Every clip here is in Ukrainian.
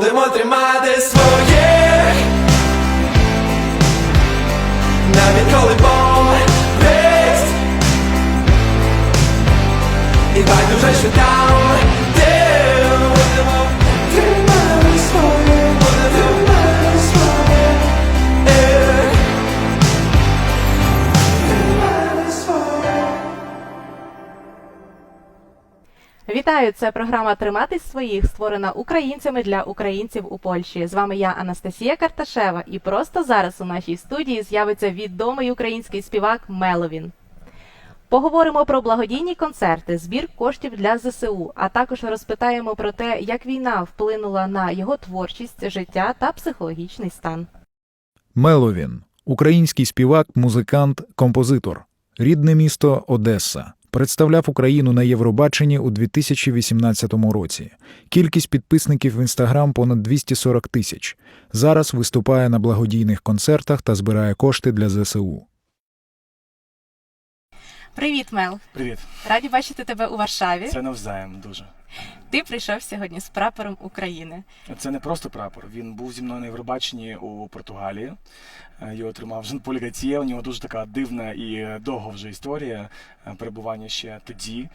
Будемо тримати своїх, навіть коли болить, і байдуже, що там, де будемо тримати своїх, будемо тримати своїх, тримати своїх. Вітаю! Це програма «Триматись своїх», створена українцями для українців у Польщі. З вами я, Анастасія Карташева, і просто зараз у нашій студії з'явиться відомий український співак Меловін. Поговоримо про благодійні концерти, збір коштів для ЗСУ, а також розпитаємо про те, як війна вплинула на його творчість, життя та психологічний стан. Меловін – український співак, музикант, композитор. Рідне місто – Одеса. Представляв Україну на Євробаченні у 2018 році. Кількість підписників в Інстаграм – понад 240 тисяч. Зараз виступає на благодійних концертах та збирає кошти для ЗСУ. Привіт, Мел! Привіт. Раді бачити тебе у Варшаві. Це навзаєм дуже. Ти прийшов сьогодні з прапором України. Це не просто прапор. Він був зі мною на Євробаченні у Португалії. Його отримав Жан-Поль Готьє. У нього дуже така дивна і довга вже історія перебування ще тоді.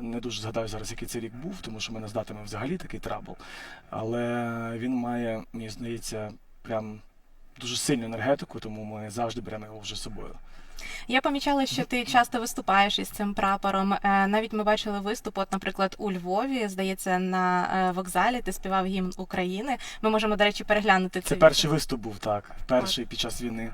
Не дуже згадаю зараз, який це рік був, тому що в мене з датами взагалі такий трабл. Але він має, мені здається, прям дуже сильну енергетику, тому ми завжди беремо його вже з собою. Я помічала, що ти часто виступаєш із цим прапором. Навіть ми бачили виступ, от, наприклад, у Львові, здається, на вокзалі ти співав гімн України. Ми можемо, до речі, переглянути це. Це перший виступ був, так. Перший під час війни.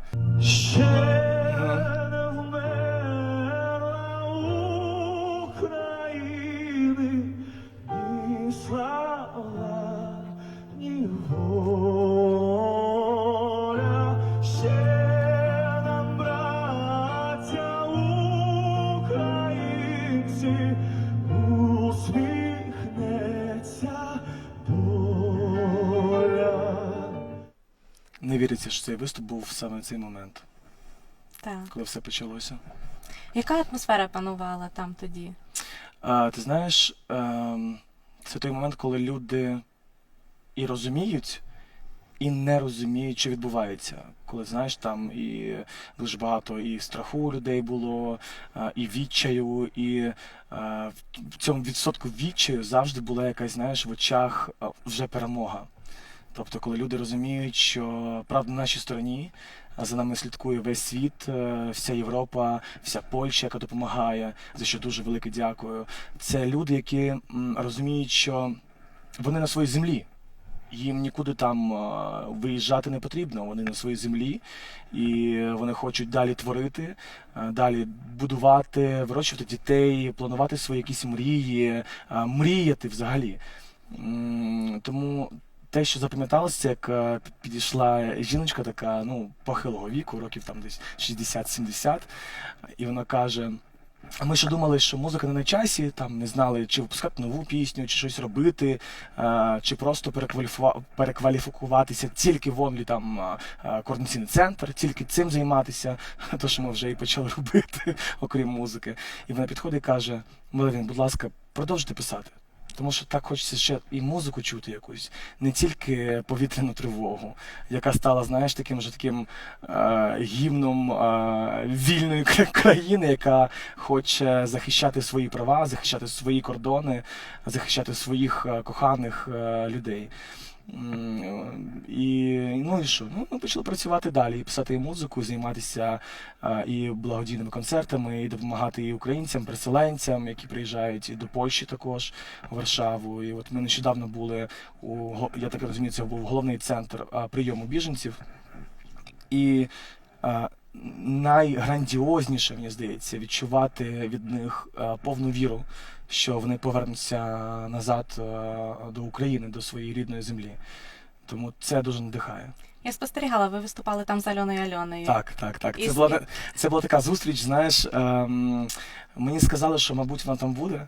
Не віриться, що цей виступ був саме в цей момент, Так. коли все почалося. Яка атмосфера панувала там тоді? Ти знаєш, це той момент, коли люди і розуміють, і не розуміють, що відбувається. Коли, знаєш, там і дуже багато і страху у людей було, і відчаю, і в цьому відсотку відчаю завжди була якась, знаєш, в очах вже перемога. Тобто, коли люди розуміють, що правда на нашій стороні, за нами слідкує весь світ, вся Європа, вся Польща, яка допомагає, за що дуже велике дякую. Це люди, які розуміють, що вони на своїй землі. Їм нікуди там виїжджати не потрібно, вони на своїй землі, і вони хочуть далі творити, далі будувати, вирощувати дітей, планувати свої якісь мрії, мріяти взагалі. Тому те, що запам'яталося, як підійшла жіночка така, ну, похилого віку, років там десь 60-70, і вона каже: а ми ще думали, що музика не на часі, там не знали, чи випускати нову пісню, чи щось робити, чи просто перекваліфікуватися тільки в онлі там координаційний центр, тільки цим займатися, то, що ми вже і почали робити, окрім музики. І вона підходить і каже: Меловін, будь ласка, продовжуйте писати. Тому що так хочеться ще і музику чути якусь, не тільки повітряну тривогу, яка стала, знаєш, таким вже таким гімном вільної країни, яка хоче захищати свої права, захищати свої кордони, захищати своїх коханих людей. Ну і що? Ну, ми почали працювати далі, і писати і музику, займатися і благодійними концертами, і допомагати і українцям, переселенцям, які приїжджають і до Польщі також, у Варшаву. І от ми нещодавно були, я так розумію, це був головний центр прийому біженців. І найграндіозніше, мені здається, відчувати від них повну віру, що вони повернуться назад до України, до своєї рідної землі. Тому це дуже надихає. Я спостерігала, ви виступали там з Альоною Альоною. Так. Це була така зустріч, знаєш, мені сказали, що, мабуть, вона там буде.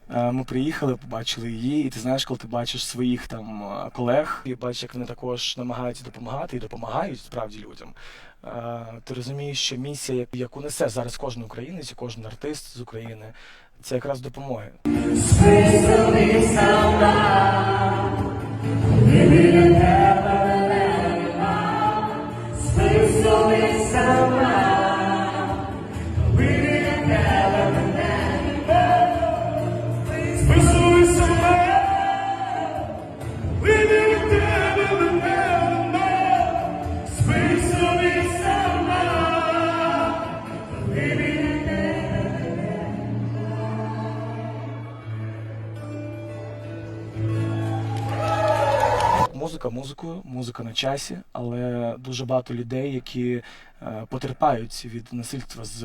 Ми приїхали, побачили її, і ти знаєш, коли ти бачиш своїх там колег, і бачиш, як вони також намагаються допомагати і допомагають справді людям, ти розумієш, що місія, яку несе зараз кожен українець і кожен артист з України, це якраз допомоги. музика музикою, музика на часі, але дуже багато людей, які потерпають від насильства з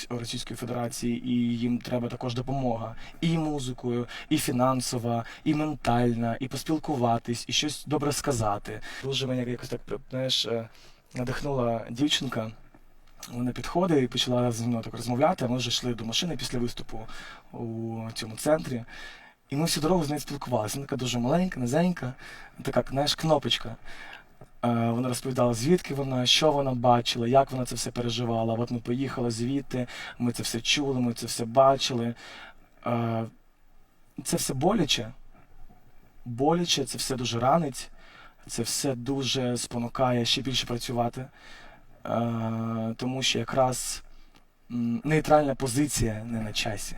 Російської Федерації, і їм треба також допомога. І музикою, і фінансова, і ментальна, і поспілкуватись, і щось добре сказати. Дуже мене якось так, знаєш, надихнула дівчинка. Вона підходить і почала зі мною так розмовляти, а ми вже йшли до машини після виступу у цьому центрі. І ми всю дорогу з нею спілкувалися. Вона така дуже маленька, низенька, така, знаєш, кнопочка. Вона розповідала, звідки вона, що вона бачила, як вона це все переживала. От ми поїхали звідти, ми це все чули, ми це все бачили. Це все боляче. Боляче, це все дуже ранить, це все дуже спонукає ще більше працювати. Тому що якраз нейтральна позиція не на часі.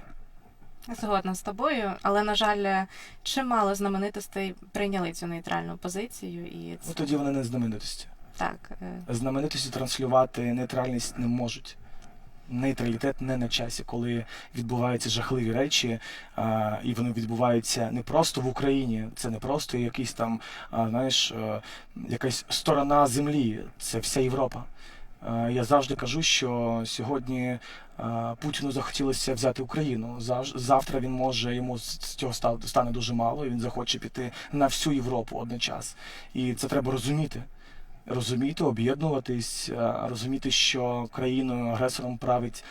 Згодна з тобою, але, на жаль, чимало знаменитостей прийняли цю нейтральну позицію. І це... Ну тоді вони не знаменитості. Так. Знаменитості транслювати нейтральність не можуть. Нейтралітет не на часі, коли відбуваються жахливі речі, і вони відбуваються не просто в Україні, це не просто якийсь там, знаєш, якась сторона землі, це вся Європа. Я завжди кажу, що сьогодні Путіну захотілося взяти Україну. Завтра він може, йому з цього стане дуже мало, і він захоче піти на всю Європу одночас. І це треба розуміти. Розуміти, об'єднуватись, розуміти, що країною-агресором править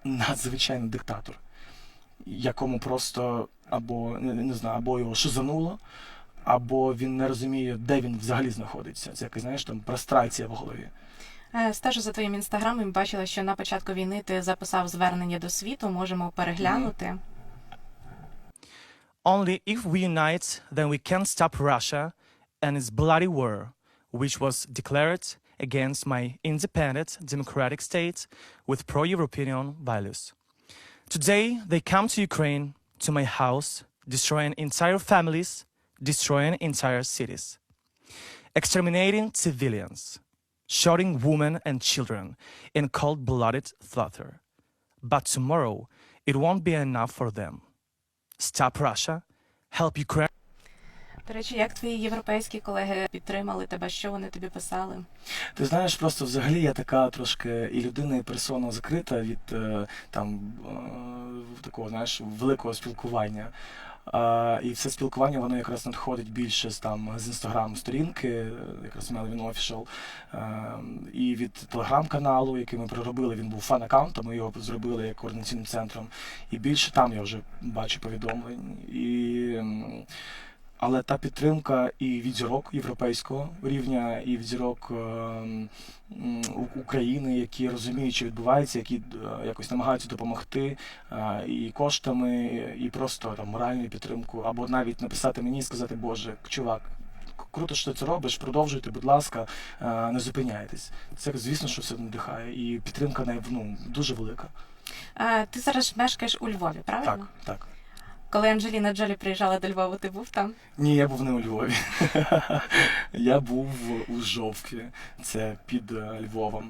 надзвичайний диктатор, якому просто або, не знаю, або його шизануло, або він не розуміє, де він взагалі знаходиться. Це якась, знаєш, там прострація в голові. Стежу за твоїм інстаграмом, бачила, що на початку війни ти записав звернення до світу, можемо переглянути. Only if we unite, then we can stop Russia and its bloody war, which was declared against my independent democratic state with pro-European values. Today, they come to Ukraine, to my house, destroying entire families, destroying entire cities, exterminating civilians, shooting women and children in cold-blooded slaughter. But tomorrow, it won't be enough for them. Stop Russia, help Ukraine. До речі, як твої європейські колеги підтримали тебе, що вони тобі писали? Ти знаєш, просто взагалі я така трошки і людина, і персона закрита від такого, знаєш, великого спілкування. І все спілкування, воно якраз надходить більше з інстаграм-сторінки, якраз Melvin Official, і від телеграм-каналу, який ми проробили, він був фан-аккаунтом, ми його зробили як координаційним центром. І більше там я вже бачу повідомлень. Але та підтримка і від зірок європейського рівня, і від зірок України, які розуміють, що відбувається, які якось намагаються допомогти і коштами, і просто там моральною підтримкою, або навіть написати мені і сказати: Боже, чувак, круто, що ти це робиш, продовжуйте, будь ласка, не зупиняйтесь. Це, звісно, що все надихає, і підтримка дуже велика. Ти зараз мешкаєш у Львові, правильно? Так, так. Коли Анджеліна Джолі приїжджала до Львова, ти був там? Ні, я був не у Львові. Я був у Жовкві, це під Львовом.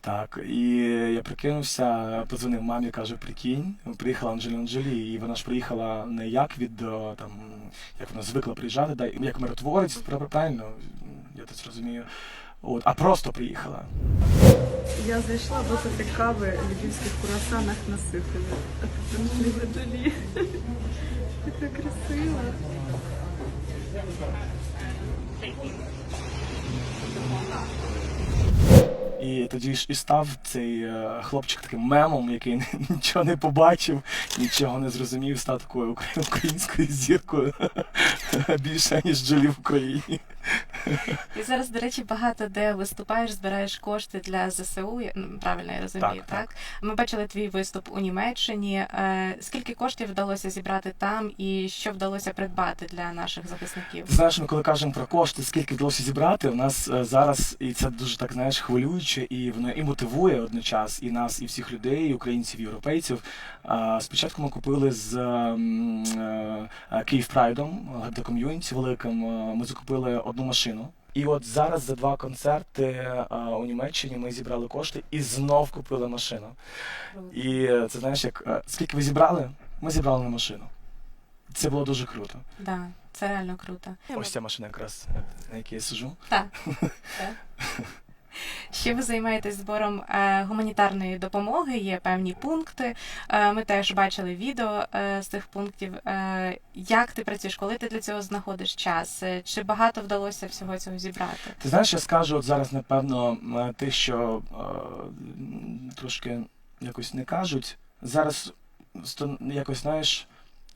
Так, і я прикинувся, подзвонив мамі, кажу: прикинь, приїхала Анджеліна Джолі, і вона ж приїхала не як від, як вона звикла приїжджати, як миротворець, правильно, я так розумію, а просто приїхала. Я зайшла випити кави в львівських круасанах на Сихові. А тут Анджеліна Джолі. Така красива. І тоді ж і став цей хлопчик таким мемом, який нічого не побачив, нічого не зрозумів, став такою українською зіркою більше, ніж Джолі в Україні. І зараз, до речі, багато де виступаєш, збираєш кошти для ЗСУ, правильно я розумію, так? Ми бачили твій виступ у Німеччині. Скільки коштів вдалося зібрати там і що вдалося придбати для наших захисників? Ти знаєш, ми коли кажемо про кошти, скільки вдалося зібрати, у нас зараз, і це дуже так, знаєш, хвилююче, і воно і мотивує одночас і нас, і всіх людей, і українців, і європейців. Спочатку ми купили з Київ Прайдом, до ком'юніті великим, ми закупили одну машину. І от зараз за 2 концерти у Німеччині ми зібрали кошти і знов купили машину. І це, знаєш, як скільки ви зібрали? Ми зібрали на машину. Це було дуже круто. Да. Це реально круто. Ось ця машина якраз, на якій я сижу. Так. Так. Ще ви займаєтесь збором гуманітарної допомоги, є певні пункти. Ми теж бачили відео з цих пунктів. Як ти працюєш, коли ти для цього знаходиш час? Чи багато вдалося всього цього зібрати? Ти знаєш, я скажу от зараз, напевно, те, що трошки якось не кажуть. Зараз якось, знаєш,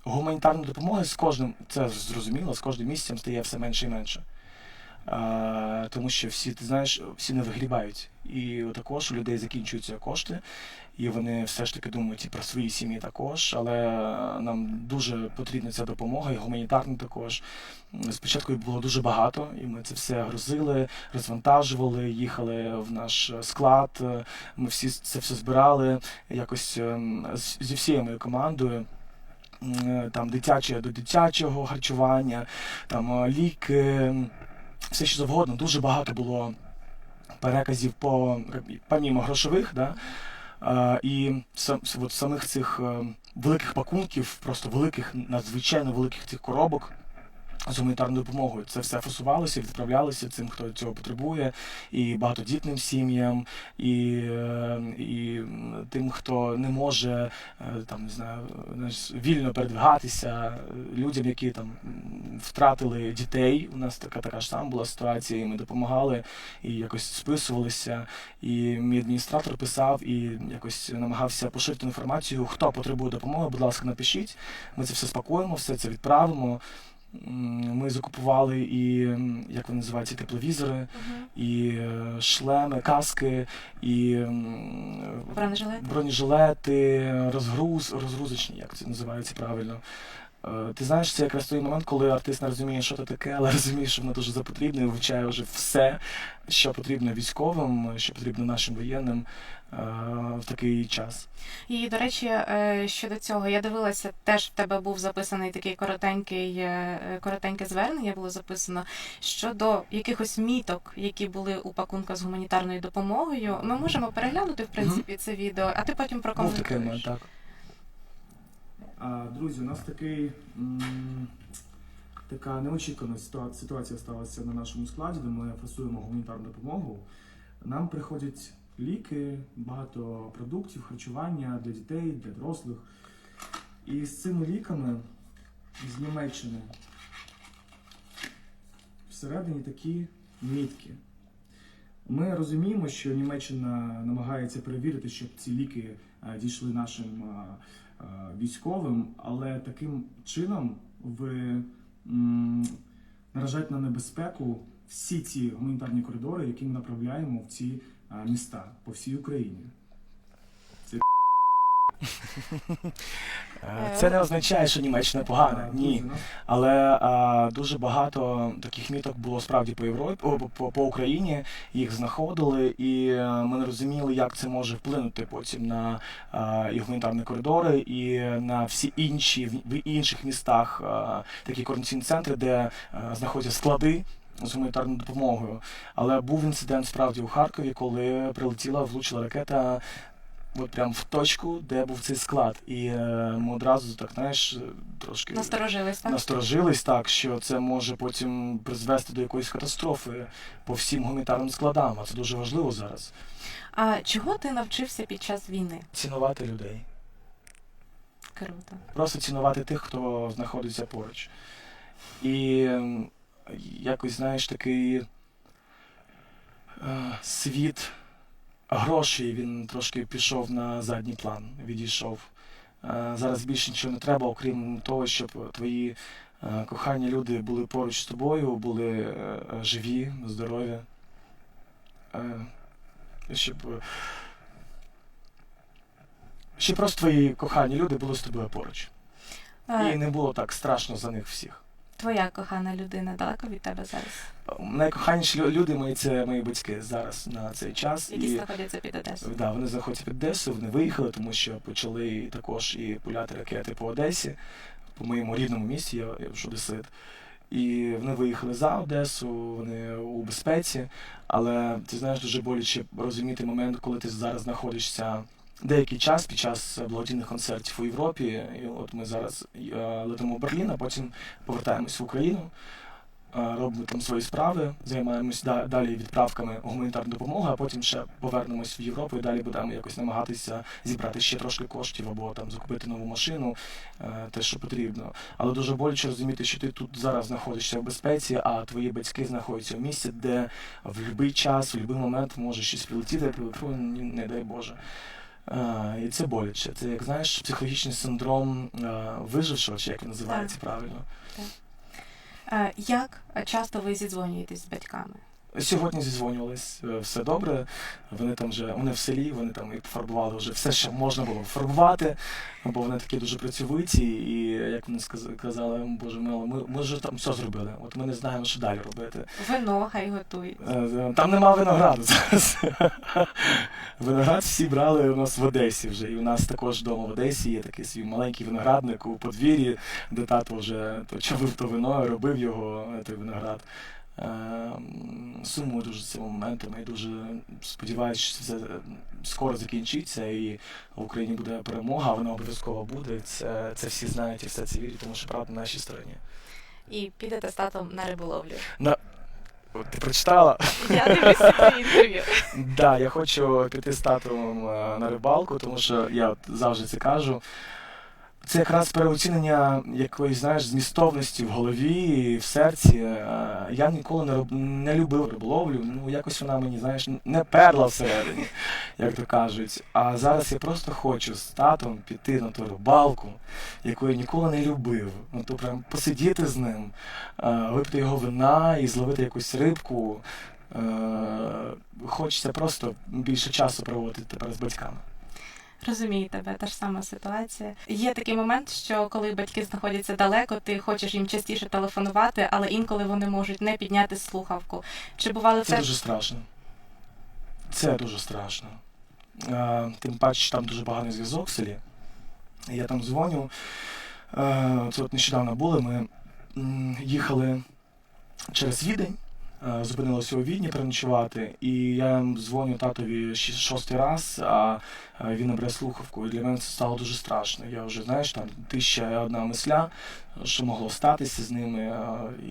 гуманітарна допомога з кожним, це зрозуміло, з кожним місяцем стає все менше і менше. Тому що всі, ти знаєш, всі не вигрібають. І також у людей закінчуються кошти, і вони все ж таки думають і про свої сім'ї також, але нам дуже потрібна ця допомога, і гуманітарна також. Спочатку їх було дуже багато, і ми це все грузили, розвантажували, їхали в наш склад, ми всі це все збирали якось зі всією моєю командою. Там дитяче до дитячого харчування, там ліки, все що завгодно. Дуже багато було переказів помімо грошових, да? І от самих цих великих пакунків, просто великих, надзвичайно великих цих коробок з гуманітарною допомогою. Це все фасувалося, відправлялося цим, хто цього потребує, і багатодітним сім'ям, і тим, хто не може там, не знаю, вільно передвигатися, людям, які там втратили дітей. У нас така ж сама була ситуація, і ми допомагали, і якось списувалися, і мій адміністратор писав, і якось намагався поширити інформацію, хто потребує допомоги, будь ласка, напишіть, ми це все спакуємо, все це відправимо. Ми закупували і, як вони називаються, тепловізори, і шлеми, каски, і бронежилети, розгрузочні, як це називається правильно. Ти знаєш, це якраз той момент, коли артист не розуміє, що це таке, але розуміє, що воно дуже запотрібне, і вивчає вже все, що потрібно військовим, що потрібно нашим воєнним в такий час. І, до речі, щодо цього, я дивилася, теж в тебе був записаний такий коротеньке звернення, було записано, щодо якихось міток, які були у пакунках з гуманітарною допомогою. Ми можемо переглянути, в принципі, це відео, а ти потім прокоментуєш. Був такий момент, так. Друзі, у нас така неочікувана ситуація сталася на нашому складі, де ми фасуємо гуманітарну допомогу. Нам приходять ліки, багато продуктів, харчування для дітей, для дорослих. І з цими ліками з Німеччини всередині такі мітки. Ми розуміємо, що Німеччина намагається перевірити, щоб ці ліки дійшли нашим військовим, але таким чином ви наражаєте на небезпеку всі ці гуманітарні коридори, які ми направляємо в ці міста по всій Україні. Це не означає, що Німеччина погана, ні. Але дуже багато таких міток було справді по Європі, по Україні, їх знаходили, і ми не розуміли, як це може вплинути потім на і гуманітарні коридори, і на всі інші, в інших містах такі координаційні центри, де знаходяться склади з гуманітарною допомогою. Але був інцидент справді у Харкові, коли влучила ракета от прям в точку, де був цей склад. І ми одразу, так, знаєш, трошки насторожились, так, що це може потім призвести до якоїсь катастрофи по всім гуманітарним складам, а це дуже важливо зараз. А чого ти навчився під час війни? Цінувати людей. Круто. Просто цінувати тих, хто знаходиться поруч. І якось, знаєш, такий світ грошей, він трошки пішов на задній план, відійшов. Зараз більше нічого не треба, окрім того, щоб твої кохані люди були поруч з тобою, були живі, здорові. Щоб просто твої кохані люди були з тобою поруч. І не було так страшно за них всіх. Твоя кохана людина далеко від тебе зараз? Найкоханіші люди мої – це мої батьки зараз на цей час. Які знаходяться під Одесою? Так, вони знаходяться під Одесою, вони виїхали, тому що почали також і пуляти ракети по Одесі, по моєму рідному місті, я ж одесит. І вони виїхали за Одесу, вони у безпеці, але ти знаєш, дуже боляче розуміти момент, коли ти зараз знаходишся деякий час під час благодійних концертів у Європі. І от ми зараз летимо в Берлін, а потім повертаємось в Україну, робимо там свої справи, займаємось далі відправками гуманітарної допомоги, а потім ще повернемось в Європу і далі будемо якось намагатися зібрати ще трошки коштів або там закупити нову машину, те, що потрібно. Але дуже боляче розуміти, що ти тут зараз знаходишся в безпеці, а твої батьки знаходяться в місці, де в будь-який час, в будь-який момент може щось прилетіти, не дай Боже. І це боляче. Це, як знаєш, психологічний синдром вижившого, чи як він називається правильно. Як часто ви зідзвонюєтесь з батьками? Сьогодні зізвонювались, все добре. Вони в селі, вони там і пофарбували вже все, що можна було фарбувати, бо вони такі дуже працьовиті, і як вони казали, Боже мило, ми вже там все зробили, от ми не знаємо, що далі робити. Вино хай готують. Там нема винограду зараз. Виноград всі брали у нас в Одесі вже, і у нас також вдома в Одесі є такий свій маленький виноградник у подвір'ї, де тато вже чавив то вино, робив його, той виноград. Сумую дуже цим моментом і дуже сподіваюся, що це скоро закінчиться і в Україні буде перемога, вона обов'язково буде. Це всі знають і все це вірять, тому що правда на нашій стороні. І підете з татом на риболовлю. Ти прочитала? Я дивлюся твої інтерв'ю. Так, я хочу піти з татом на рибалку, тому що я завжди це кажу. Це якраз переоцінення якоїсь, знаєш, змістовності в голові і в серці. Я ніколи не любив риболовлю, якось вона мені, знаєш, не перла всередині, як то кажуть. А зараз я просто хочу з татом піти на ту рибалку, яку я ніколи не любив. То прям посидіти з ним, випити його вина і зловити якусь рибку. Хочеться просто більше часу проводити тепер з батьками. Розумію тебе, та ж сама ситуація. Є такий момент, що коли батьки знаходяться далеко, ти хочеш їм частіше телефонувати, але інколи вони можуть не підняти слухавку. Чи бувало Це дуже страшно. Це дуже страшно. Тим паче, там дуже поганий зв'язок в селі. Я там дзвоню. Це от нещодавно були, ми їхали через Відень, зупинилися у Відні переночувати, і я дзвоню татові 6-й раз, а він не бере слухавку, і для мене це стало дуже страшно. Я вже, знаєш, там 1001 мисля, що могло статися з ними,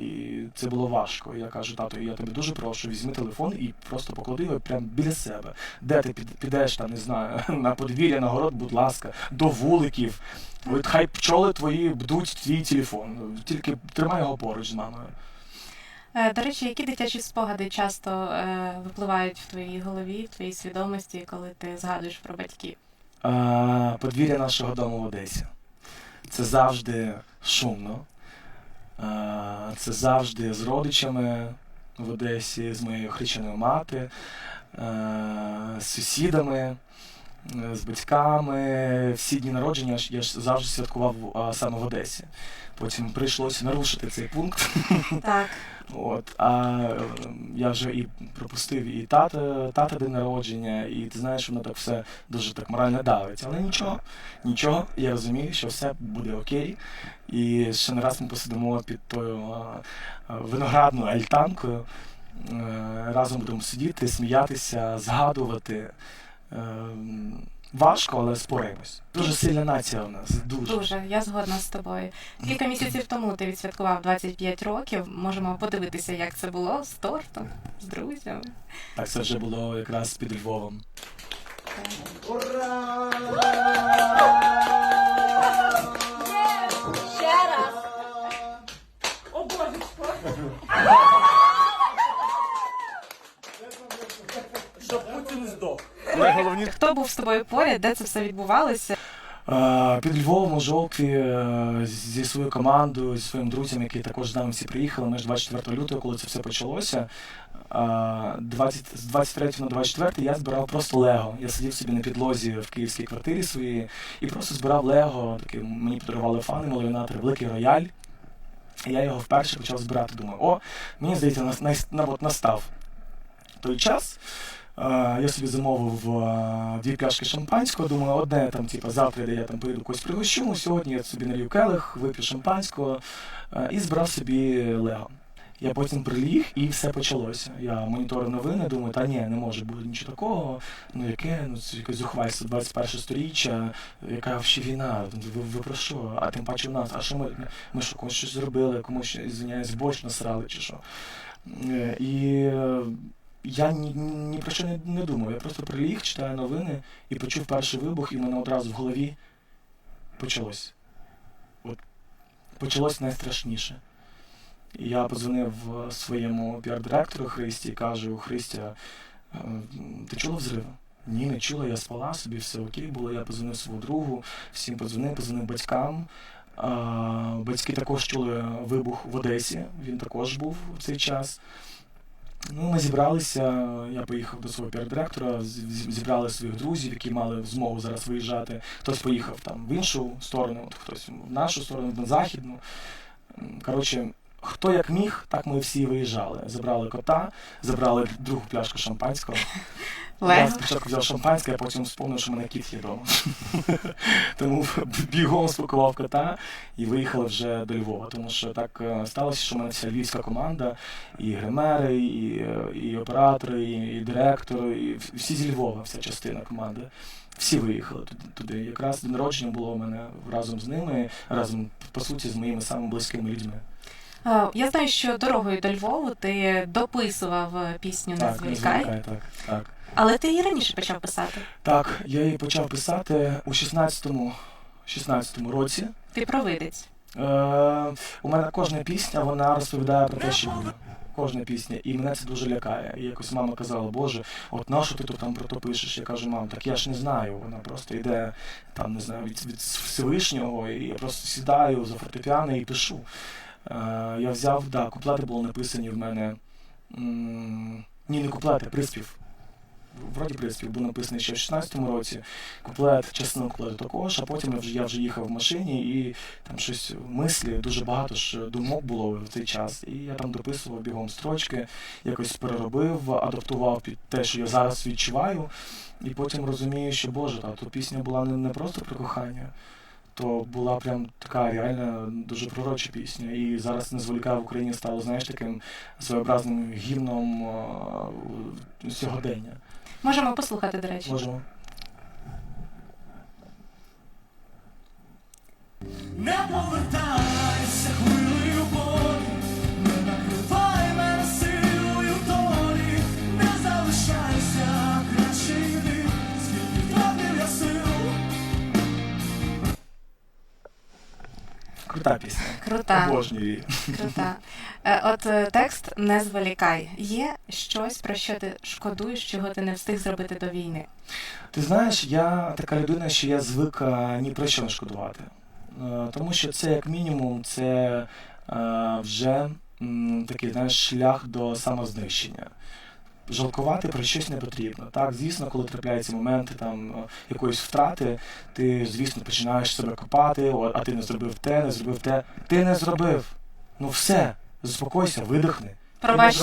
і це було важко. Я кажу, тато, я тебе дуже прошу, візьми телефон і просто поклади його прямо біля себе. Де ти підеш, там, не знаю, на подвір'я, на город, будь ласка, до вуликів. От хай пчоли твої бдуть твій телефон, тільки тримай його поруч з мамою. До речі, які дитячі спогади часто випливають в твоїй голові, в твоїй свідомості, коли ти згадуєш про батьків? Подвір'я нашого дому в Одесі. Це завжди шумно. Це завжди з родичами в Одесі, з моєю хрещеною мати, з сусідами, з батьками. Всі дні народження я ж завжди святкував саме в Одесі. Потім прийшлося нарушити цей пункт. Так. Я вже і пропустив і тата день народження, і ти знаєш, воно так все дуже так морально давить. Але нічого, я розумію, що все буде окей. І ще не раз ми посидимо під тою виноградною альтанкою, разом будемо сидіти, сміятися, згадувати. Важко, але спораємось. Дуже сильна нація у нас. Дуже, я згодна з тобою. Кілька місяців тому ти відсвяткував 25 років. Можемо подивитися, як це було з тортом, з друзями. Так, це вже було якраз під Львовом. Ще раз! О, божечко! Щоб Путін здох. Хто був з тобою поряд, де це все відбувалося? Під Львовом у жовтві зі своєю командою, зі своїм друзям, які також з нами всі приїхали. Ми ж 24 лютого, коли це все почалося, з 23 на 24 я збирав просто лего. Я сидів собі на підлозі в київській квартирі своїй і просто збирав лего. Мені подарували фани, малюнатори, великий рояль. І я його вперше почав збирати. Думаю, мені здається, настав той час. Я собі замовив 2 пляшки шампанського, думаю, одне там, завтра я там поїду когось пригощу, сьогодні я собі налью келих, вип'ю шампанського і збирав собі лего. Я потім приліг і все почалося. Я моніторив новини, думаю, та ні, не може бути нічого такого. Ну яке, ну це якесь зухвальство, 21 сторіччя, яка взагалі війна, ви про що? А тим паче в нас, а що ми що, комусь щось зробили, комусь, извиняюсь, борщ насрали чи що? І я ні про що не думав, я просто приліг, читаю новини і почув перший вибух, і в мене одразу в голові почалось. От, почалось найстрашніше. І я подзвонив своєму піар-директору Христі і кажу: Христя, ти чула взриви? Ні, не чула, я спала собі, все окей було. Я подзвонив своєму другу, всім подзвонив батькам. Батьки також чули вибух в Одесі, він також був в цей час. Ну, ми зібралися, я поїхав до свого піар-директора, зібрали своїх друзів, які мали змогу зараз виїжджати. Хтось поїхав там в іншу сторону, хтось в нашу сторону, на західну. Коротше, хто як міг, так ми всі виїжджали. Забрали кота, забрали другу пляшку шампанського. Я спочатку взяв шампанське, а потім вспомнив, що в мене кіт є вдома. Тому бігом спакував кота і виїхали вже до Львова. Тому що так сталося, що в мене вся львівська команда, і гримери, і оператори, і директори, і всі зі Львова, вся частина команди. Всі виїхали туди. Якраз день народження було у мене разом з ними, разом, по суті, з моїми самими близькими людьми. Я знаю, що дорогою до Львову ти дописував пісню «Не зволікай». Так. Але ти її раніше почав писати. Так, я її почав писати у 16-му році. Ти провидець. У мене кожна пісня, вона розповідає про те, що буде. Кожна пісня. І мене це дуже лякає. І якось мама казала: Боже, от нащо ти тут там про то пишеш? Я кажу: мам, так я ж не знаю. Вона просто йде, там, не знаю, від Всевишнього, і я просто сідаю за фортепіано і пишу. Я взяв, куплети були написані в мене. Ні, не куплети, приспів. Вроді приспів був написаний ще в 16-му році, куплет, частину куплету також, а потім я вже їхав в машині і там щось мислі, дуже багато ж думок було в цей час. І я там дописував бігом строчки, якось переробив, адаптував під те, що я зараз відчуваю, і потім розумію, що, Боже, то пісня була не просто про кохання, то була прям така реальна, дуже пророча пісня. І зараз «Не зволікай» в Україні стало, знаєш, таким своєобразним гімном сьогодення. Можемо послухати, до речі. Можемо. Не повертайся хвилею болі, не накривай мене силою долі, не залишайся, краще йди, скільки втратив я сил. Крута пісня. Крута. Обожнюю її. Крута. От текст «Не зволікай». Є щось, про що ти шкодуєш, чого ти не встиг зробити до війни? Ти знаєш, я така людина, що я звик ні про що не шкодувати. Тому що це, як мінімум, це вже такий, знаєш, шлях до самознищення. Жалкувати про щось не потрібно. Так, звісно, коли трапляються моменти там якоїсь втрати, ти, звісно, починаєш себе копати: а ти не зробив те, не зробив те. Ти не зробив. Ну все, заспокойся, видихни. Пробач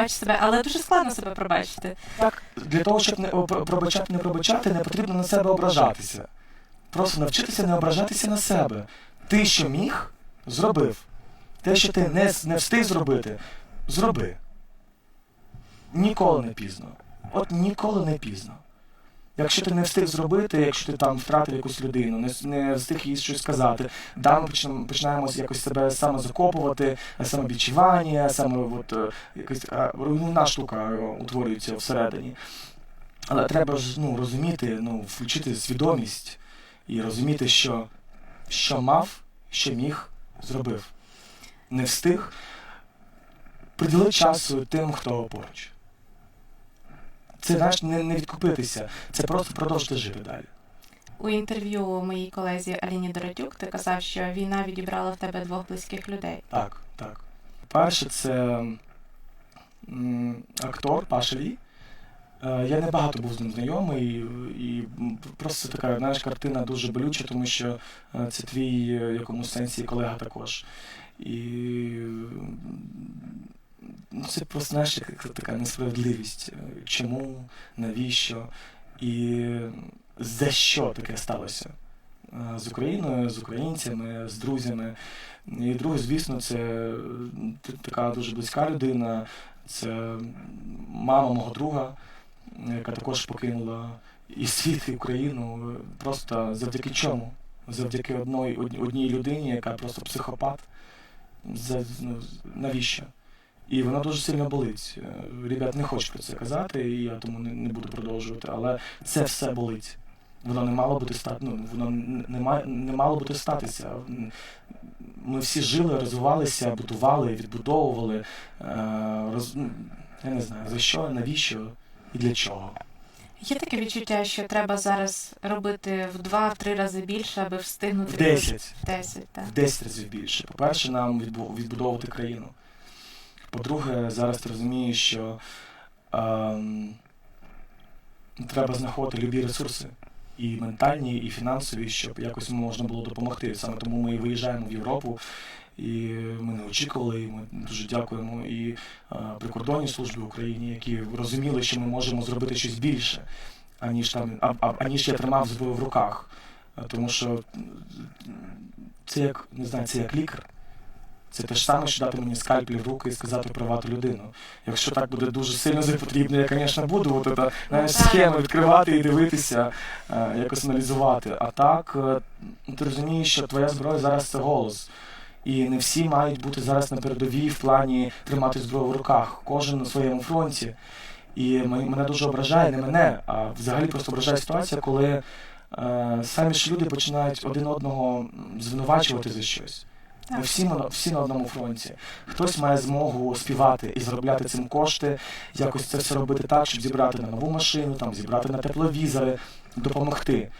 себе, але дуже складно себе пробачити. Так, для того, щоб не пробачати, не потрібно на себе ображатися. Просто навчитися не ображатися на себе. Ти, що міг, зробив. Те, що ти не встиг зробити, зроби. Ніколи не пізно. От ніколи не пізно. Якщо ти не встиг зробити, якщо ти там втратив якусь людину, не встиг їй щось сказати, ми починаємо якось себе самозакопувати, самовідчування, якась руйнівна штука утворюється всередині. Але треба ж розуміти, включити свідомість і розуміти, що мав, що міг, зробив. Не встиг, приділи часу тим, хто поруч. Це, знаєш, не відкупитися, це просто продовжити жити далі. У інтерв'ю моїй колезі Аліні Доротюк ти казав, що війна відібрала в тебе двох близьких людей. Так. Перше, це актор Паша Лі. Я не багато був з ним знайомий, і просто така, знаєш, картина дуже болюча, тому що це твій в якомусь сенсі колега також. І це просто, знаєш, така несправедливість. Чому, навіщо і за що таке сталося? з Україною, з українцями, з друзями. І друге, звісно, це така дуже близька людина, це мама мого друга, яка також покинула і світ, і Україну. Просто завдяки чому? Завдяки одній людині, яка просто психопат. Навіщо? І воно дуже сильно болить. Ребят, не хочу про це казати, і я тому не буду продовжувати, але це все болить. Воно не мало бути воно не мало бути статися. Ми всі жили, розвивалися, будували, відбудовували. Я не знаю, за що, навіщо і для чого. Є таке відчуття, що треба зараз робити в 2-3 рази більше, аби встигнути? В 10. 10, так. В 10 разів більше. По-перше, нам відбудовувати країну. По-друге, зараз ти розумієш, що треба знаходити любі ресурси. І ментальні, і фінансові, щоб якось можна було допомогти. Саме тому ми і виїжджаємо в Європу, і ми не очікували, і ми дуже дякуємо і прикордонній службі в Україні, які розуміли, що ми можемо зробити щось більше, аніж я тримав зброю в руках. Тому що це як, не знаю, це як лікар. Це те ж саме, що дати мені скальпель в руки і сказати привати людину. Якщо так буде дуже сильно потрібно, я, звісно, буду схеми відкривати і дивитися, якось аналізувати. А так, ти розумієш, що твоя зброя зараз – це голос. І не всі мають бути зараз на передовій в плані тримати зброю в руках. Кожен на своєму фронті. І мене дуже ображає, не мене, а взагалі просто ображає ситуація, коли самі ж люди починають один одного звинувачувати за щось. Ми всі на одному фронті. Хтось має змогу співати і заробляти цим кошти, якось це все робити так, щоб зібрати на нову машину, зібрати на тепловізори, допомогти.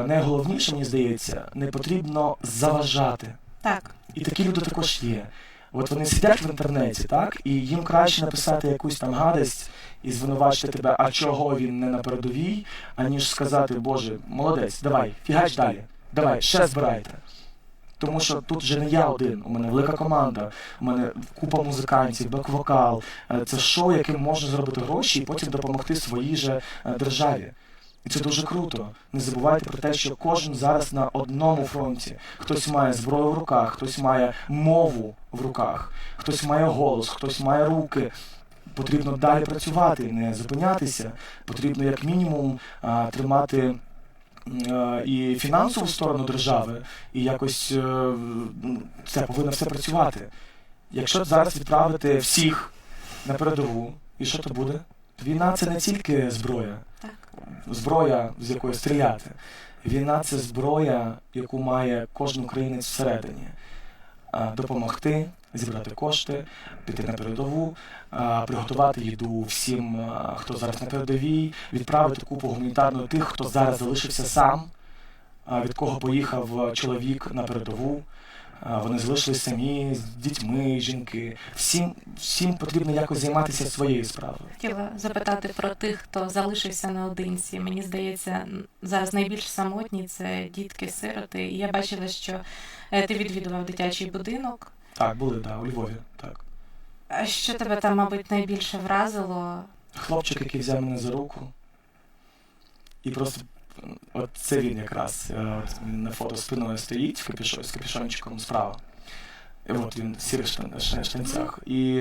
Найголовніше, мені здається, не потрібно заважати. Так. І такі люди також є. От вони сидять в інтернеті, так, і їм краще написати якусь там гадость і звинувачити тебе, а чого він не на передовій, аніж сказати, Боже, молодець, давай, фігач далі, давай, ще збирайте. Тому що тут вже не я один, у мене велика команда, у мене купа музикантів, бек-вокал. Це шоу, яким можна зробити гроші і потім допомогти своїй же державі. І це дуже круто. Не забувайте про те, що кожен зараз на одному фронті. Хтось має зброю в руках, хтось має мову в руках, хтось має голос, хтось має руки. Потрібно далі працювати, не зупинятися. Потрібно як мінімум тримати і фінансову сторону держави, і якось це повинно все працювати. Якщо зараз відправити всіх на передову, і що то буде? Війна – це не тільки зброя. Так. Зброя, з якої стріляти. Війна – це зброя, яку має кожен українець всередині. Допомогти, зібрати кошти, піти на передову, приготувати їду всім, хто зараз на передовій, відправити купу гуманітарну тих, хто зараз залишився сам, від кого поїхав чоловік на передову. Вони залишились самі, з дітьми, жінки. Всім потрібно якось займатися своєю справою. Хотіла запитати про тих, хто залишився наодинці. Мені здається, зараз найбільш самотні – це дітки-сироти. І я бачила, що ти відвідував дитячий будинок. Так, були, так, у Львові, так. А що тебе там, мабуть, найбільше вразило? Хлопчик, який взяв мене за руку, і просто, от це він якраз, от він на фото спиною стоїть з капюшончиком справа. І от він в сірих штанцях. І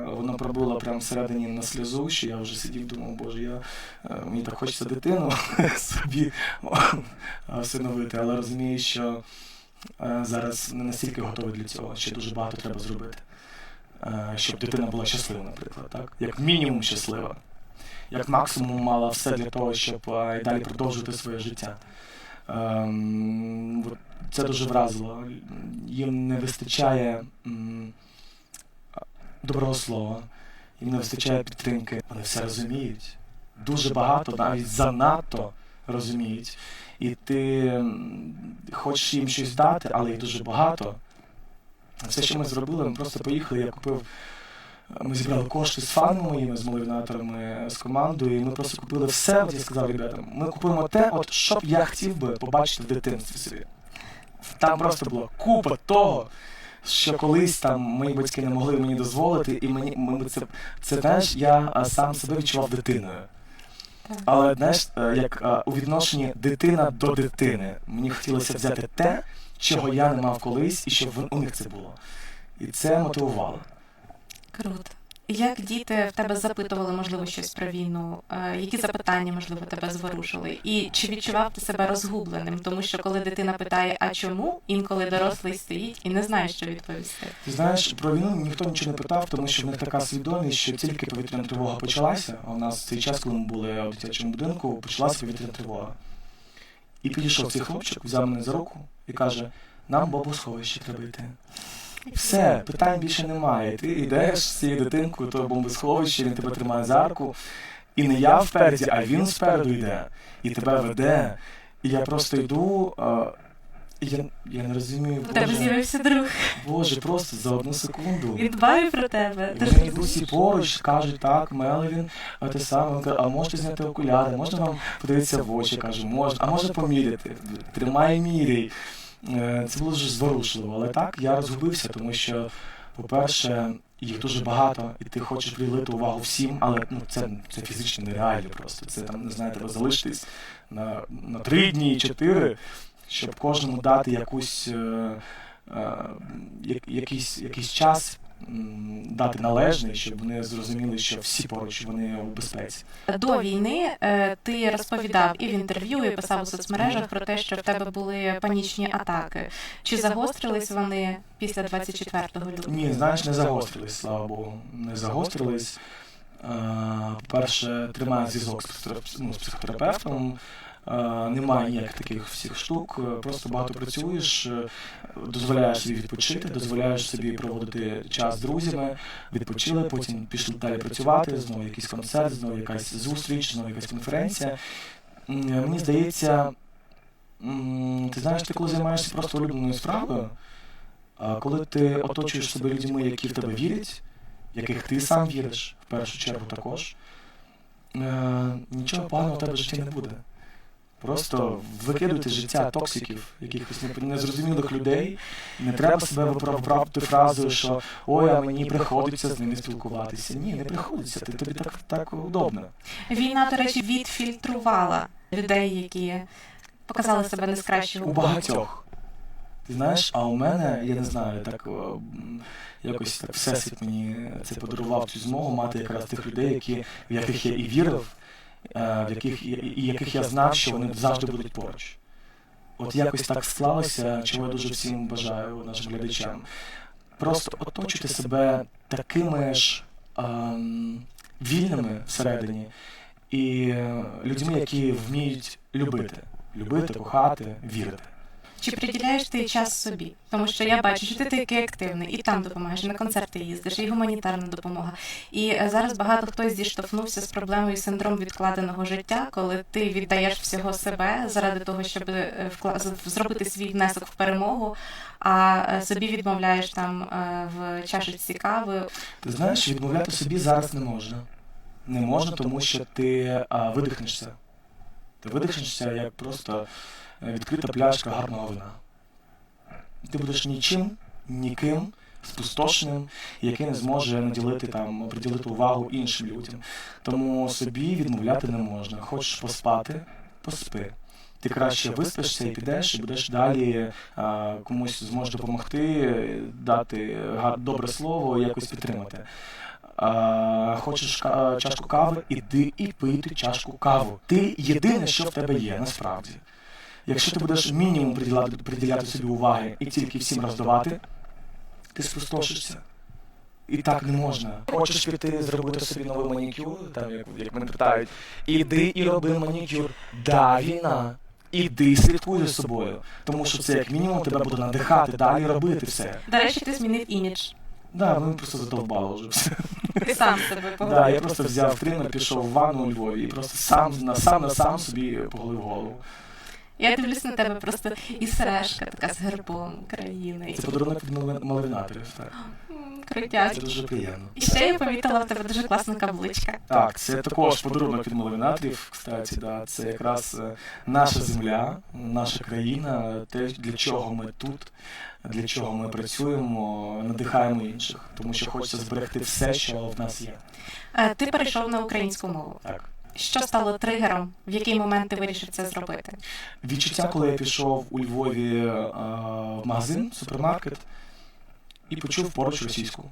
воно пробило прямо всередині на сльозу, що я вже сидів, думав, Боже, мені так хочеться дитину собі всиновити, але розумію, що зараз не настільки готовий для цього, ще дуже багато треба зробити. Щоб дитина була щаслива, наприклад, так? Як мінімум щаслива. Як максимум мала все для того, щоб і далі продовжувати своє життя. Це дуже вразило. Їм не вистачає доброго слова, їм не вистачає підтримки. Вони все розуміють. Дуже багато, навіть занадто розуміють. І ти хочеш їм щось дати, але їх дуже багато. Все, що ми зробили, ми просто поїхали, ми зібрали кошти з фанами моїми, з молодінаторами, з командою, і ми просто купили все, от я сказав ребятам, ми купуємо те, що б я хотів би побачити в дитинстві собі. Там просто була купа того, що колись там мої батьки не могли мені дозволити, і це знаєш, я сам себе відчував дитиною. Але, знаєш, як у відношенні дитина до дитини, мені хотілося взяти те, чого я не мав колись, і щоб у них це було. І це мотивувало. Круто. Як діти в тебе запитували, можливо, щось про війну? Які запитання, можливо, тебе зворушили? І чи відчував ти себе розгубленим? Тому що коли дитина питає, а чому, інколи дорослий стоїть і не знає, що відповісти. Ти знаєш, про війну ніхто нічого не питав, тому що в них така свідомість, що тільки повітряна тривога почалася, а у нас в цей час, коли ми були у дитячому будинку, почалася повітряна тривога. І підійшов цей хлопчик, взяв мене за руку і каже, нам бомбосховище треба йти. Все, питань більше немає. Ти йдеш з цією дитинкою, то бомбосховище, він тебе тримає за руку. І не я впереді, а він спереду йде. І тебе веде. І я просто йду, я не розумію, У тебе з'явився друг. Боже, просто за одну секунду. Він дбає про тебе. І вони йдуть всі поруч, кажуть, так, Меловін, те саме, він каже, а можете зняти окуляри, можна вам подивитися в очі, кажу, можна, а можна поміряти, тримай міряй. Це було дуже зворушливо, але так, я розгубився, тому що, по-перше, їх дуже багато, і ти хочеш приділити увагу всім, але це фізично нереально просто. Це там, не знаю, треба залишитись на 3 дні, 4, щоб кожному дати якийсь час, дати належний, щоб вони зрозуміли, що всі поруч, вони у безпеці. До війни ти розповідав і в інтерв'ю, і писав у соцмережах про те, що в тебе були панічні атаки. Чи загострились вони після 24 лютого? Ні, знаєш, не загострились, слава Богу. Не загострились. По-перше, тримаю зв'язок з психотерапевтом. Немає ніяких таких всіх штук, просто багато працюєш, дозволяєш собі відпочити, дозволяєш собі проводити час з друзями, відпочили, потім пішли далі працювати, знову якийсь концерт, знову якась зустріч, знову якась конференція. Мені здається, ти знаєш, ти коли займаєшся просто улюбленою справою, коли ти оточуєш себе людьми, які в тебе вірять, в яких ти сам віриш, в першу чергу також, нічого поганого в тебе в житті не буде. Просто викидуйте з життя токсиків, якихось незрозумілих людей. Не треба себе виправдати фразою, що «Ой, а мені приходиться з ними спілкуватися». Ні, не приходиться, тобі так удобно. Війна, до речі, відфільтрувала людей, які показали себе не з кращого У боку. багатьох. Ти знаєш, а у мене, я не знаю, якось так Всесвіт мені це подарував цю змогу мати якраз тих людей, в яких я і вірив, в яких я знав, що вони завжди будуть поруч. От якось так склалося, чого я дуже всім бажаю нашим глядачам. Просто оточуйте себе такими ж вільними всередині і людьми, які вміють любити, кохати, вірити. Чи приділяєш ти час собі? Тому що я бачу, що ти такий активний, і там допомагаєш, і на концерти їздиш, і гуманітарна допомога. І зараз багато хто зіштовхнувся з проблемою синдрому відкладеного життя, коли ти віддаєш всього себе заради того, щоб зробити свій внесок в перемогу, а собі відмовляєш там в чашечці кави. Ти знаєш, відмовляти собі зараз не можна. Не можна, тому що ти видихнешся. Ти видихнешся як просто відкрита пляшка гарного вина. Ти будеш ніким, спустошеним, який не зможе приділити увагу іншим людям. Тому собі відмовляти не можна. Хочеш поспати – поспи. Ти краще виспишся і підеш, і будеш далі комусь зможеш допомогти, дати добре слово, якось підтримати. Хочеш чашку кави – іди і пийте чашку каву. Ти єдине, що в тебе є, насправді. Якщо ти будеш мінімум приділяти собі уваги і тільки всім роздавати, ти спустошишся. І так не можна. Хочеш піти зробити собі новий манікюр, як мене питають, іди і роби манікюр. Да, війна. Іди слідкуй за собою. Тому що це як мінімум тебе буде надихати далі робити все. До речі, ти змінив імідж. Да, ми просто задовбали вже все. Ти сам себе Да, поговорив. я просто взяв тример, пішов в ванну у Львові і просто сам собі поголив голову. Я дивлюсь на тебе просто і сережка така з гербом країни. Це подарунок від малинаторів, так. Крутяк. Це дуже приємно. І ще я помітила в тебе дуже класна каблучка. Так, це також подарунок від малинаторів, кстати, да. Це якраз наша земля, наша країна, те, для чого ми тут, для чого ми працюємо, надихаємо інших, тому що хочеться зберегти все, що в нас є. Ти перейшов на українську мову. Так. Що стало тригером? В який момент ти вирішив це зробити? Відчуття, коли я пішов у Львові в магазин, супермаркет, і почув поруч російську.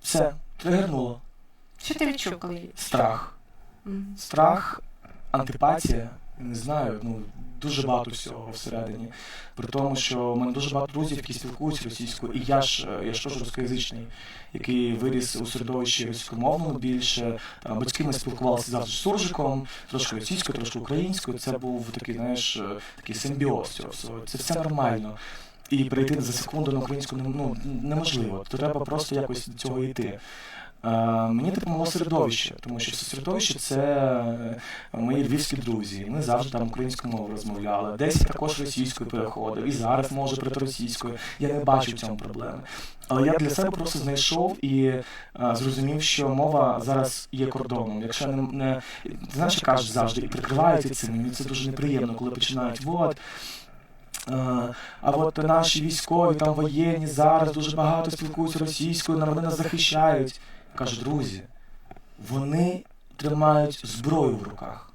Все, тригернуло. Що ти відчув, коли? Страх. Страх, антипатія, не знаю, дуже багато всього всередині. При тому, що в мене дуже багато друзів, які спілкуються російською, і я ж теж рускоязичний, який виріс у середовищі російськомовному більше. Там, батьки ми спілкувалися завжди з суржиком, трошки російською, трошки українською. Це був такий, знаєш, такий симбіоз цього всього. Це все нормально. І перейти за секунду на українську неможливо. Треба просто якось до цього йти. Мені допомогло середовище, тому що це середовище – це мої львівські друзі. Ми завжди там українською мовою розмовляли. Десь також російською переходив, і зараз можу перейти російською. Я не бачу в цьому проблеми. Але я для себе просто знайшов і зрозумів, що мова зараз є кордоном. Якщо не знаєш, я кажу завжди, і прикриваються цим, мені це дуже неприємно, коли починають а от наші військові, там воєнні зараз дуже багато спілкуються російською, вони нас захищають. Кажу, друзі, вони тримають зброю в руках.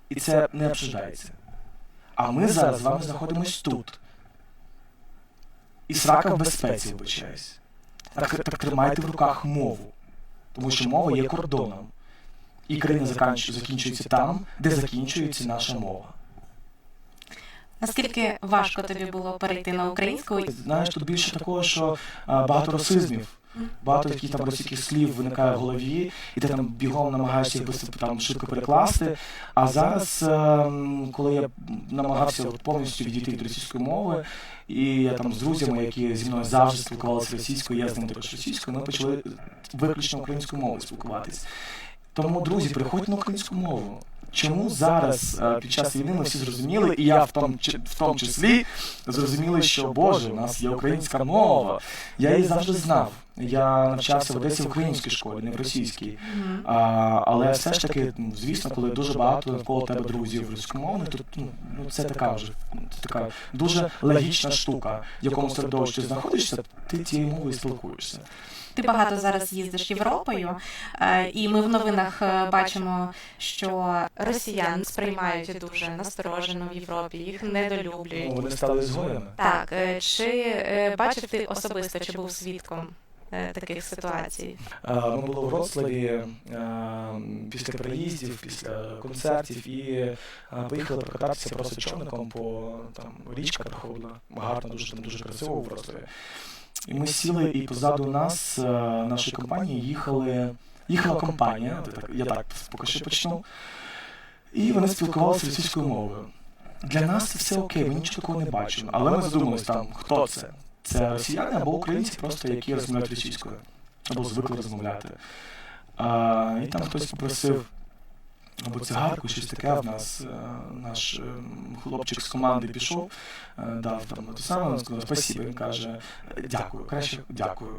І це не обсуждається. А ми зараз з вами знаходимось тут. І срака в безпеці, вибачаюсь. Так тримайте в руках мову. Тому що мова є кордоном. І країна закінчується там, де закінчується наша мова. Наскільки важко тобі було перейти на українську? Знаєш, тут більше такого, що багато расизмів. Багато таких там російських слів виникає в голові, і ти там бігом намагаєшся їх там швидко перекласти. А зараз, коли я намагався повністю відійти від російської мови, і я там з друзями, які зі мною завжди спілкувалися російською, я з ними також російською, ми почали виключно українською мовою спілкуватись. Тому, друзі, переходьте на українську мову. Чому зараз, під час війни, ми всі зрозуміли, і я в тому числі зрозуміли, що, Боже, у нас є українська мова. Я її завжди знав. Я навчався в Одесі в українській школі, не в російській. Але все ж таки, звісно, коли дуже багато навколо тебе друзів російськомовних, то це така дуже логічна штука, в якому середовищі ти знаходишся, ти цією мовою спілкуєшся. Ти багато зараз їздиш Європою, і ми в новинах бачимо, що росіян сприймають дуже насторожено в Європі, їх недолюблюють. Вони стали згоями. Так, чи бачив ти особисто, чи був свідком таких ситуацій? Ми були в Вроцлаві після переїздів, після концертів і поїхали прокататися просто човником по річка проходила, гарно, дуже красиво у Вроцлаві. І ми сіли, і позаду нас, нашої компанії, їхала компанія, я так поки що почну, і вони спілкувалися російською мовою. Для нас це все окей, ми нічого такого не бачимо, але ми задумались там, хто це? Це росіяни або українці просто, які розмовляють російською, або звикли розмовляти. І там хтось попросив або цигарку, щось таке в нас, наш хлопчик з команди пішов, дав там те саме, він сказав, спасибо, він каже, дякую, краще дякую.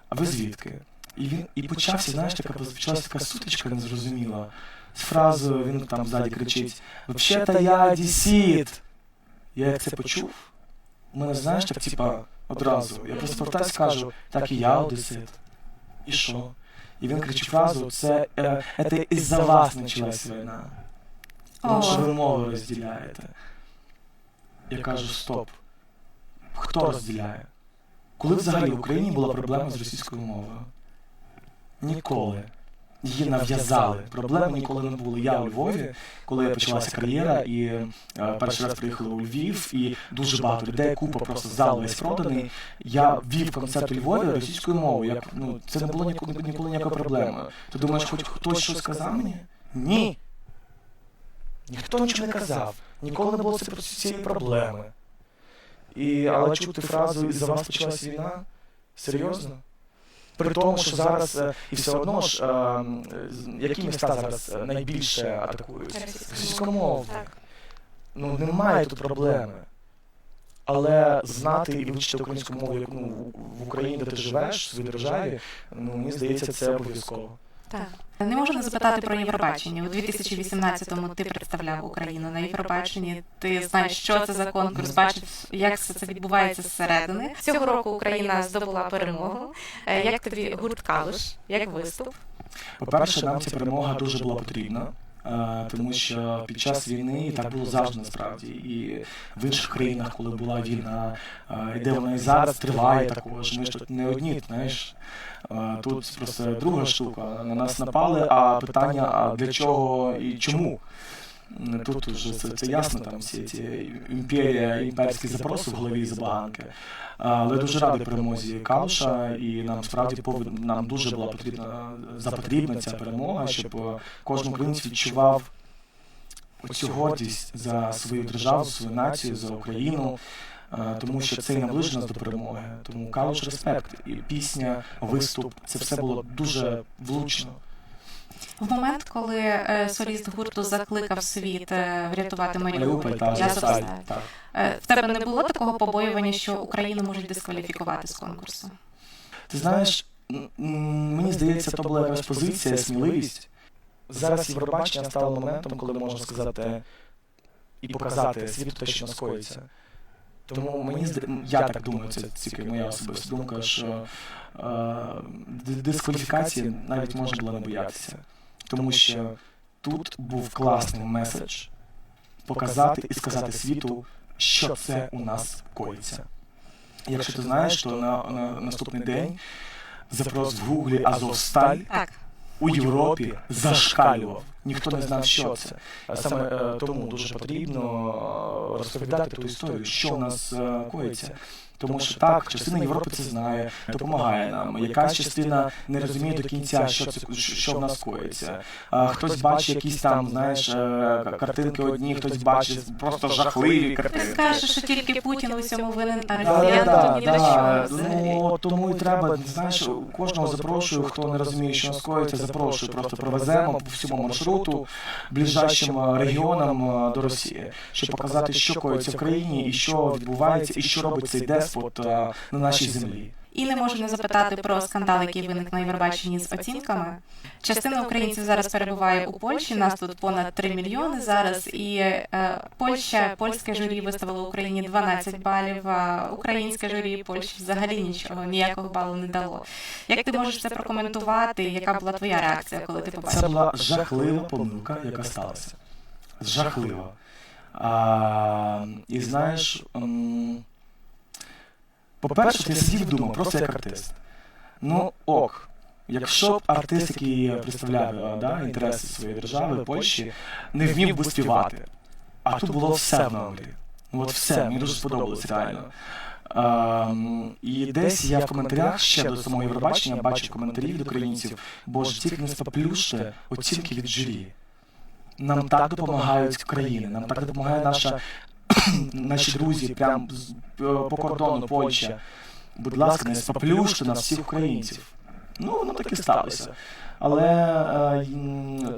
А ви звідки? І почався, знаєш, почалася така сутичка незрозуміла. З фразою, він там ззаді кричить, «Взагалі-то я одесит!» Я як це почув, у мене, знаєш, так, одразу, я просто повертаюсь, кажу, так і я одесит. І що? І він кричить фразу, це із-за вас почалась війна. Тому що ви мови розділяєте. Я кажу, стоп. Хто розділяє? Коли взагалі в Україні була проблема з російською мовою? Ніколи. Її нав'язали. Проблеми ніколи не було. Я у Львові, коли почалася кар'єра, і перший раз приїхали у Львів, і дуже багато людей, купа просто зал весь проданий. Я ввів концерт у Львові російською мовою. Це не було ніколи ніякої проблеми. Ти думаєш, хоч хтось щось сказав мені? Ні. Ніхто нічого не казав. Ніколи не було цієї проблеми. Але чути фразу «із-за вас почалась війна»? Серйозно? При тому, що зараз, і все одно ж, які міста зараз найбільше атакують? Російськомовні. Немає тут проблеми. Але знати і вивчити українську мову в Україні, де ти живеш, в своїй державі, мені здається, це обов'язково. Так. Не можу не запитати про Євробачення. У 2018-му ти представляв Україну на Євробаченні. Ти знаєш, що це за конкурс, бачив, як все це відбувається зсередини. Цього року Україна здобула перемогу. Як тобі гурт Калуш? Як виступ? По-перше, нам ця перемога дуже була потрібна, тому що під час війни, і так було завжди насправді, і в інших країнах, коли була війна, і де вона і зараз триває також, ми ж тут не одні, знаєш. Тут просто друга штука, на нас напали, а питання, а для чого і чому? Тут вже це ясно, там всі ці імперські запроси в голові і забаганки. Але дуже радий перемозі Калуша, і нам справді нам дуже була потрібна ця перемога, щоб кожен українець відчував оцю гордість за свою державу, за свою націю, за Україну, тому що це і наближено нас до перемоги. Тому Калуш респект, і пісня, виступ, це все було дуже влучно. В момент, коли соліст гурту закликав світ врятувати Маріуполь, Азовсталь, в тебе не було такого побоювання, що Україну можуть дискваліфікувати з конкурсу? Ти знаєш, мені здається, то була якась позиція, сміливість. Зараз Євробачення стало моментом, коли можна сказати і показати світу те, що скоїться. Тому я так думаю, це тільки моя особиста думка, що дискваліфікації навіть можна було не боятися. Тому що тут був класний меседж показати і сказати світу, що це у нас коїться. Якщо ти знаєш, то на наступний день запрос в Гуглі «Азовсталь» у Європі зашкалював. Ніхто не знав, що це. Саме тому дуже потрібно розповідати ту історію, що у нас коїться. Тому що так, частина Європи це знає, допомагає нам. Якась частина не розуміє до кінця, що в нас коїться. Хтось бачить якісь там, знаєш, картинки одні, хтось бачить просто жахливі картинки. Ти скажеш, що тільки Путін у цьому винен, а росіяни ні до чого взагалі. Ну, тому і треба, знаєш, кожного запрошую, хто не розуміє, що нас коїться, запрошую. Просто провеземо по всьому маршруту, ближайшим регіонам до Росії, щоб показати, що коїться в країні, і що відбувається, і що робить цей деспот на нашій землі. І не можу не запитати про скандал, який виник на Євробаченні з оцінками. Частина українців зараз перебуває у Польщі, нас тут понад 3 мільйони зараз, і польське журі виставило Україні 12 балів, а українське журі Польщі взагалі нічого, ніякого балу не дало. Як ти можеш це прокоментувати, яка була твоя реакція, коли ти побачив? Це була жахлива помилка, яка сталася. Жахлива. І знаєш, по-перше, ти сидів і думав, просто як артист. Ну, ок. Якщо б артист, який представляв інтереси своєї держави, Польщі, не вмів би співати, а тут було все в номері. От все, мені дуже сподобалося реально. І десь я в коментарях ще до самого Євробачення бачив коментарі від українців, бо ж тільки не споплюште оцінки від журі. Нам так допомагають країни, нам так допомагає наші друзі прямо по кордону Польща. Будь ласка, не споплюште нас всіх українців. Ну, воно так і сталося. Але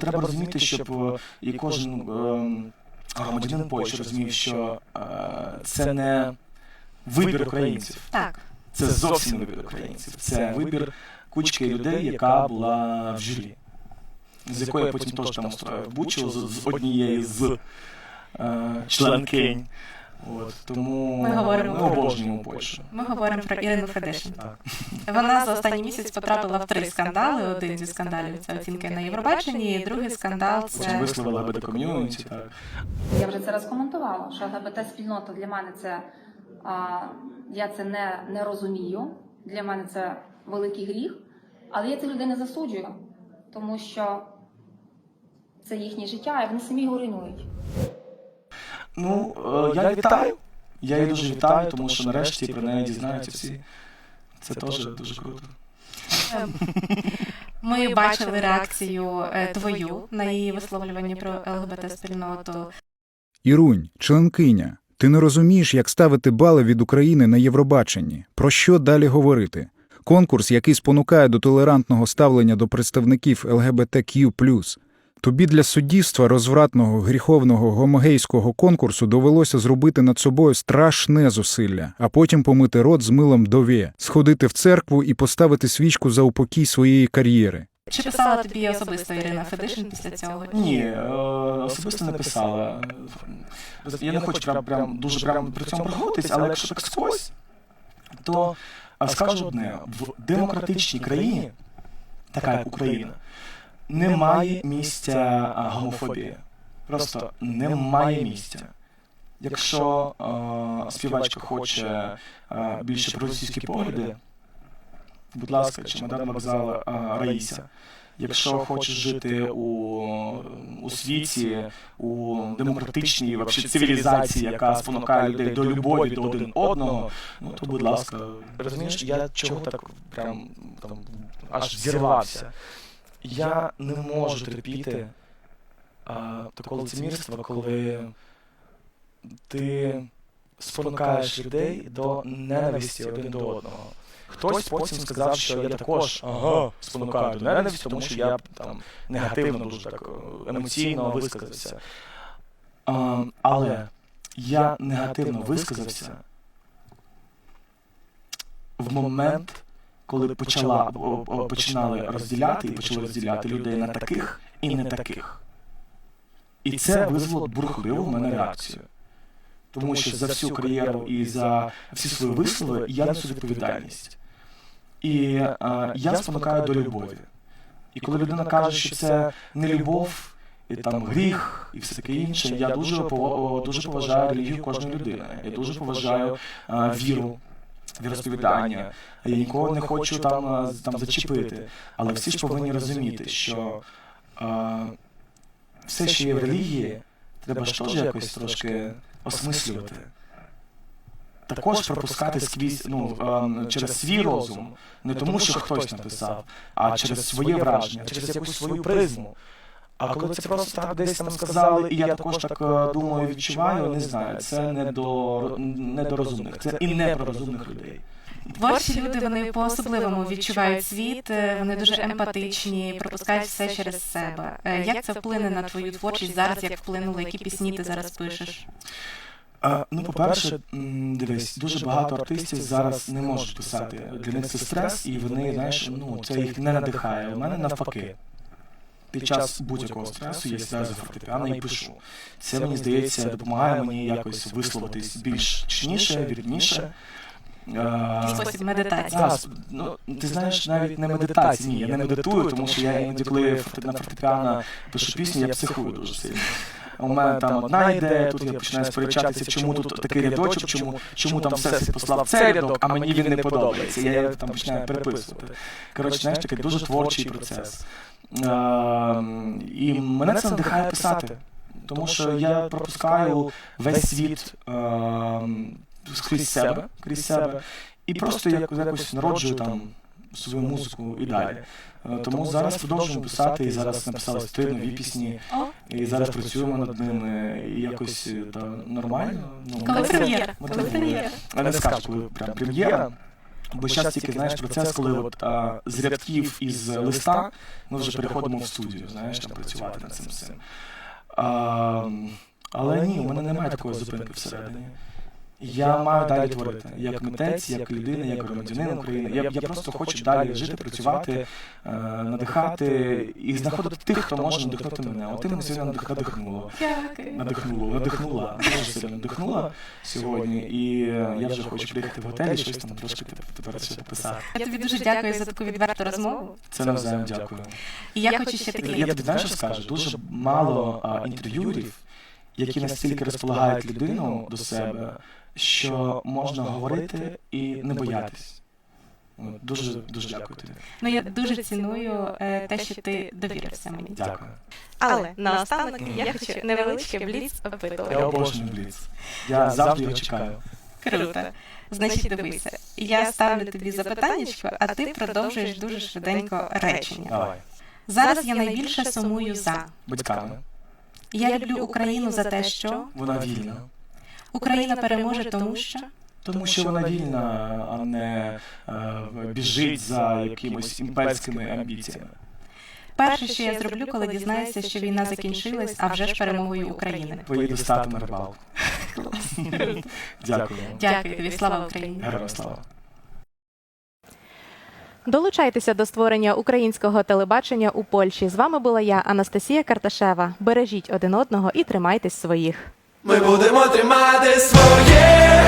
треба розуміти, щоб і кожен громадянин Польщі розумів, що це не вибір українців. Так. Це зовсім не вибір українців. Це вибір кучки людей, яка була в журі. З якої я потім теж там устроїв бучу з однієї з членкинь. Тому ми обожнюємо Польщу. Ми говоримо про Ірину Федишин. Вона за останній місяць потрапила в 3 скандали. Один зі скандалів – це оцінки на Євробаченні, і другий скандал – це... Потім висловила ЛГБТ-ком'юніті. Я вже це розкоментувала, що ЛГБТ-спільнота для мене це... я це не розумію. Для мене це великий гріх. Але я цих людей не засуджую, тому що це їхнє життя, і вони самі його руйнують. Ну, я вітаю. Я її дуже вітаю, тому що нарешті про неї дізнаються всі. Це теж дуже круто. Ми бачили реакцію твою на її висловлювання про ЛГБТ-спільноту. Ірунь, членкиня, ти не розумієш, як ставити бали від України на Євробаченні. Про що далі говорити? Конкурс, який спонукає до толерантного ставлення до представників ЛГБТQ+. Тобі для суддівства розвратного, гріховного, гомогейського конкурсу довелося зробити над собою страшне зусилля, а потім помити рот з милом Довє, сходити в церкву і поставити свічку за упокій своєї кар'єри. Чи писала тобі особисто Ірина Федишин після цього? Ні, особисто не писала. Я не хочу прям дуже при цьому проговоритись, але якщо так скось, то скажу одне: в демократичній країні, така як Україна, немає місця гомофобії. Просто немає місця. Якщо співачка хоче більше проросійські погляди, будь ласка, чемодан вокзал Раїса. Якщо хочеш жити у світі, у демократичній вообще цивілізації, яка спонукає людей до любові до один одного, ну то, будь ласка. Розумієш, я чого так прям там аж зірвався. Я не можу терпіти такого лицемірства, коли ти спонукаєш людей до ненависті один до одного. Хтось потім сказав, що я також спонукаю до ненависті, тому що я там негативно, дуже так емоційно висказався. Але я негативно висказався в момент, коли починали розділяти і почали розділяти людей на таких і не таких. І це визвало бурхливу в мене реакцію. Тому що за всю кар'єру і за всі свої вислови я несу відповідальність. І я спонукаю до любові. І коли людина каже, що це не любов, і там гріх, і все таке інше, я дуже поважаю релігію кожної людини. Я дуже поважаю віру, віросповідання. Я нікого не хочу там зачепити. Але всі ж повинні розуміти, що все, що є в релігії, треба ж теж якось трошки осмислювати. Також пропускати скрізь, через свій розум, не тому, що хтось написав, а через своє враження, через якусь свою призму. А коли це просто так десь там сказали, і я також так думаю, відчуваю, не знаю, це не до розумних, це і не про розумних людей. Творчі люди, вони по-особливому відчувають світ, вони дуже емпатичні, пропускають все через себе. Як це вплине на твою творчість зараз, як вплинуло, які пісні ти зараз пишеш? По-перше, дивись, дуже багато артистів зараз не можуть писати. Для них це стрес, і вони, знаєш, це їх не надихає. У мене навпаки. Під час будь-якого стресу я сідаю за фортепіано і пишу. Це, мені здається, допомагає мені якось висловитись більш чесніше, вірніше. Спосіб медитації. Ти знаєш, навіть не медитація, ні, я не медитую, тому що я іноді, коли на фортепіано пишу пісню, я психую дуже сильно. У мене там одна ідея, тут я починаю сперечатися, чому тут такий рядочок, чому там Всесвіт послав цей рядок, а мені він не подобається. Я там починаю переписувати. Коротше, знаєш, такий дуже творчий процес. І мене це надихає писати, тому що я пропускаю весь світ крізь себе, і просто якось народжую там свою музику і далі. Тому зараз продовжуємо писати, і зараз написали 3 нові пісні, і зараз працюємо над ними, і якось нормально. Коли прем'єра? Я не скажу, коли прям прем'єра, бо зараз тільки, знаєш, процес, коли з рядків із листа ми вже переходимо в студію, знаєш, там працювати над цим всім. Але ні, у мене немає такої зупинки всередині. Я маю далі творити, як митець, як людина, як громадянин України. Я просто хочу далі жити, працювати, надихати і знаходити тих, хто може надихнути мене. От ти мене сьогодні надихнула, дуже сильно надихнула сьогодні. І я вже хочу приїхати в готель і щось там трошки тепер ще пописати. Я тобі дуже дякую за таку відверту розмову. Це навзаєм дякую. І я хочу ще такі... Я тобі знаєш, що скажу? Дуже мало інтерв'юерів, які настільки розполагають людину до себе, що можна говорити і не боятись. Дуже дякую тобі. Я дуже ціную те, що ти довірився мені. Дякую. Але наостанок я хочу невеличке бліц опитування. Я обожнюю бліц. Я завжди його чекаю. Круто. Значить, дивися, я ставлю тобі запитаннячко, а ти продовжуєш дуже швиденько речення. Давай. Зараз я найбільше сумую за... Батьками. Я люблю Україну за те, що... Вона вільна. Україна переможе тому, що... Тому що вона вільна, а не біжить за якимось імперськими амбіціями. Перше, що я зроблю, коли дізнаюся, що війна закінчилась, а вже ж перемогою України. Поїду стати на рибалку. Дякую. Дякую тобі, слава Україні. Героям слава. Долучайтеся до створення українського телебачення у Польщі. З вами була я, Анастасія Карташева. Бережіть один одного і тримайтесь своїх. Ми будемо тримати своїх,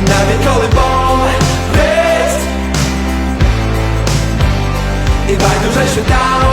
навіть коли болить, і байдуже, що там